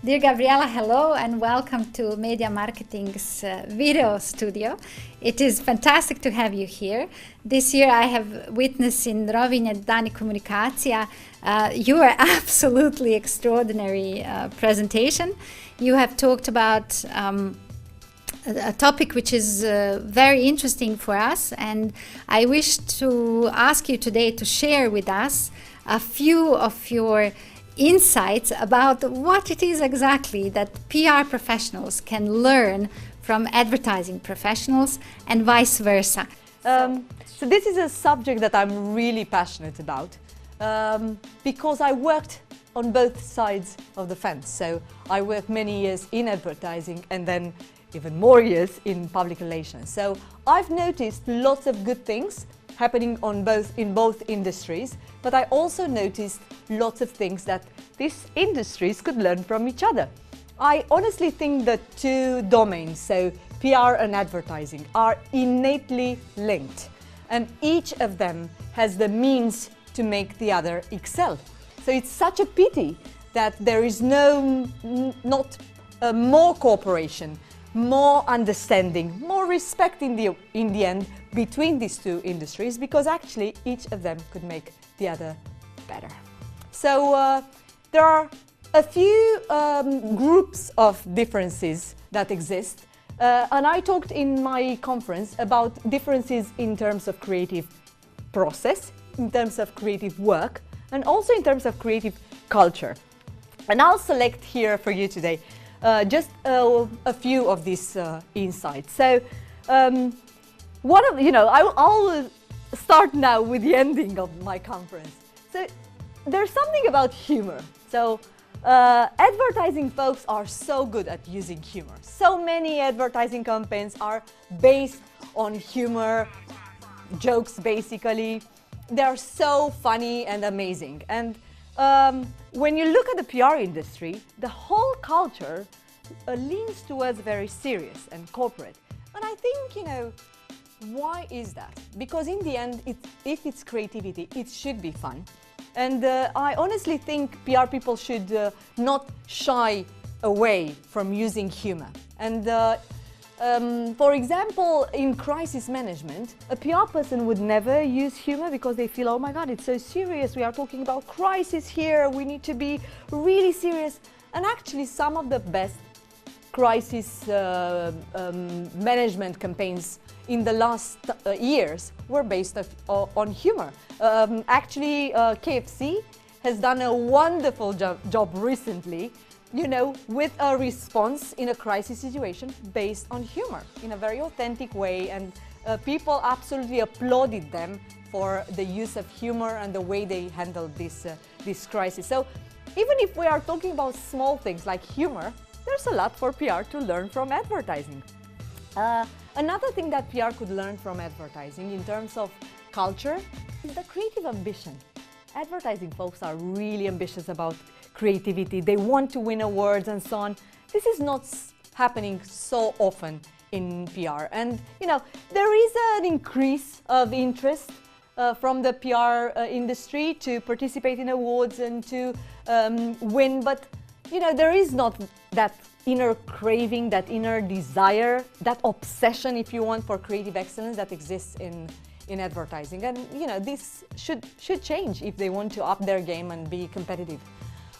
Dear Gabriela, hello and welcome to Media Marketing's video studio. It is fantastic to have you here. This year I have witnessed in Rovinj at Dani komunikacija your absolutely extraordinary presentation. You have talked about a topic which is very interesting for us, and I wish to ask you today to share with us a few of your insights about what it is exactly that PR professionals can learn from advertising professionals and vice versa. So this is a subject that I'm really passionate about because I worked on both sides of the fence. So I worked many years in advertising and then even more years in public relations. So I've noticed lots of good things happening in both industries, but I also noticed lots of things that these industries could learn from each other. I honestly think the two domains, so PR and advertising, are innately linked, and each of them has the means to make the other excel. So it's such a pity that there is not more cooperation, more understanding, more respect in the end between these two industries, because actually each of them could make the other better. So there are a few groups of differences that exist, and I talked in my conference about differences in terms of creative process, in terms of creative work, and also in terms of creative culture. And I'll select here for you today just a few of these insights. So I'll start now with the ending of my conference. So there's something about humor. So advertising folks are so good at using humor. So many advertising campaigns are based on humor, jokes basically. They're so funny and amazing. And when you look at the PR industry, the whole culture leans towards very serious and corporate. And I think, why is that? Because in the end, if it's creativity, it should be fun. And I honestly think PR people should not shy away from using humor. And for example, in crisis management, a PR person would never use humor because they feel, oh my God, it's so serious. We are talking about crisis here. We need to be really serious. And actually, some of the best crisis management campaigns in the last years were based on humor. Actually, KFC has done a wonderful job recently, with a response in a crisis situation based on humor in a very authentic way, and people absolutely applauded them for the use of humor and the way they handled this crisis. So even if we are talking about small things like humor, there's a lot for PR to learn from advertising. Another thing that PR could learn from advertising in terms of culture is the creative ambition. Advertising folks are really ambitious about creativity. They want to win awards and so on. This is not happening so often in PR. And, there is an increase of interest from the PR industry to participate in awards and to win. But, there is not that inner craving, that inner desire, that obsession, if you want, for creative excellence that exists in advertising. And, this should change if they want to up their game and be competitive.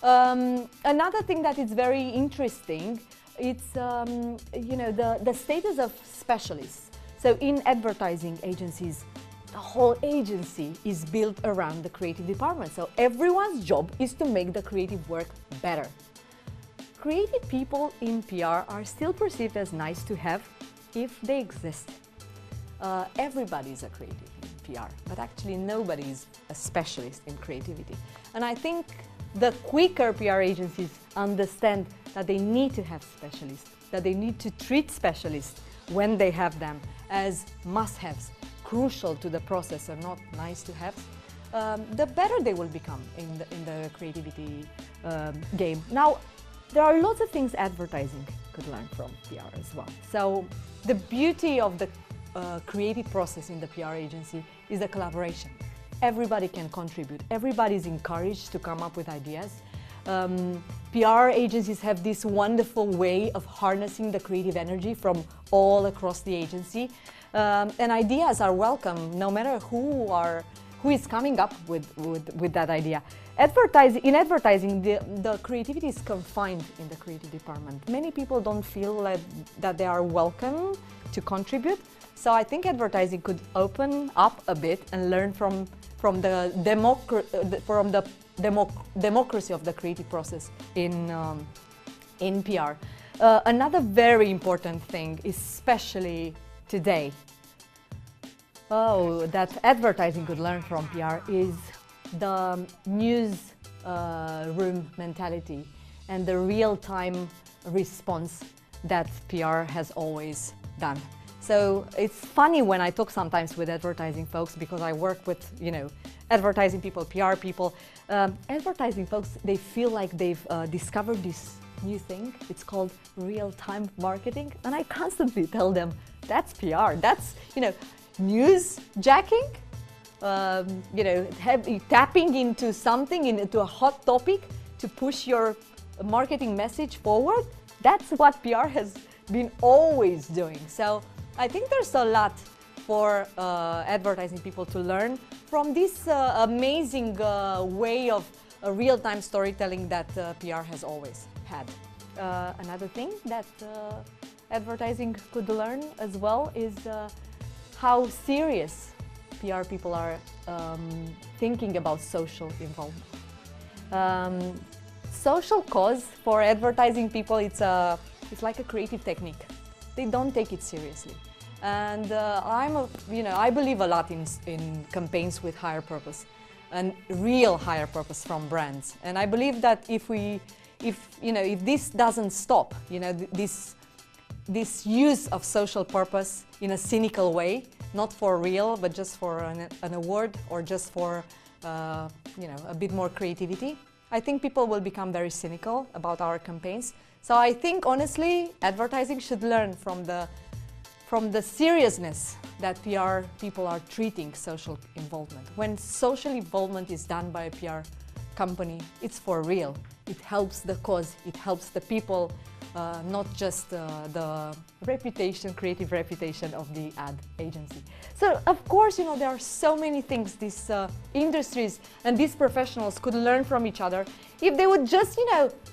Another thing that is very interesting, it's the status of specialists. So in advertising agencies, the whole agency is built around the creative department. So everyone's job is to make the creative work better. Creative people in PR are still perceived as nice to have if they exist. Everybody is a creative in PR, but actually nobody is a specialist in creativity. And I think the quicker PR agencies understand that they need to have specialists, that they need to treat specialists when they have them as must-haves, crucial to the process and not nice-to-haves, the better they will become in the creativity game. Now, there are lots of things advertising could learn from PR as well. So the beauty of the creative process in the PR agency is the collaboration. Everybody can contribute. Everybody is encouraged to come up with ideas. PR agencies have this wonderful way of harnessing the creative energy from all across the agency. And ideas are welcome, no matter who is coming up with that idea. In advertising, the creativity is confined in the creative department. Many people don't feel that they are welcome to contribute. So I think advertising could open up a bit and learn from the democracy of the creative process in PR. Another very important thing, especially today, that advertising could learn from PR is the news room mentality and the real-time response that PR has always done. So it's funny when I talk sometimes with advertising folks, because I work with, advertising people, PR people. Advertising folks, they feel like they've discovered this new thing. It's called real-time marketing. And I constantly tell them, that's PR, that's, news jacking, tapping into something, into a hot topic to push your marketing message forward. That's what PR has been always doing. So I think there's a lot for advertising people to learn from this amazing way of real-time storytelling that PR has always had. Another thing that advertising could learn as well is how serious PR people are thinking about social involvement. Social cause for advertising people, it's like a creative technique. They don't take it seriously. And I believe a lot in campaigns with higher purpose and real higher purpose from brands. And I believe that if this doesn't stop, this use of social purpose in a cynical way, not for real, but just for an award or just for a bit more creativity, I think people will become very cynical about our campaigns. So I think, honestly, advertising should learn from the seriousness that PR people are treating social involvement. When social involvement is done by a PR company, it's for real. It helps the cause, it helps the people, not just the reputation, creative reputation of the ad agency. So, of course, there are so many things these industries and these professionals could learn from each other if they would just,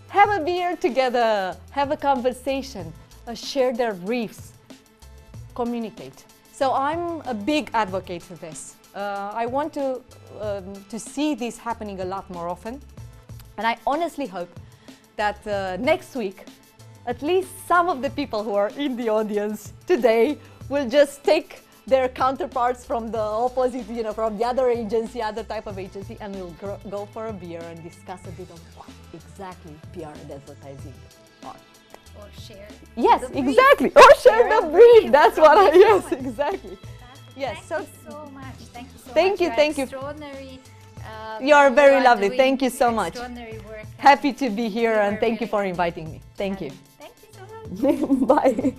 have a beer together, have a conversation, share their briefs, communicate. So I'm a big advocate for this. I want to see this happening a lot more often. And I honestly hope that next week, at least some of the people who are in the audience today will just take their counterparts from the opposite, from the other agency, other type of agency, and we'll go for a beer and discuss a bit of what exactly PR and advertising are. Or share. Yes, exactly. Or share the brief. That's what I, yes, exactly. Yes. Thank you so much. Thank you so much. Thank you. Extraordinary. You are very lovely. Thank you so much. Extraordinary work. Happy to be here, and thank you for inviting me. Thank you. Thank you so much. Bye.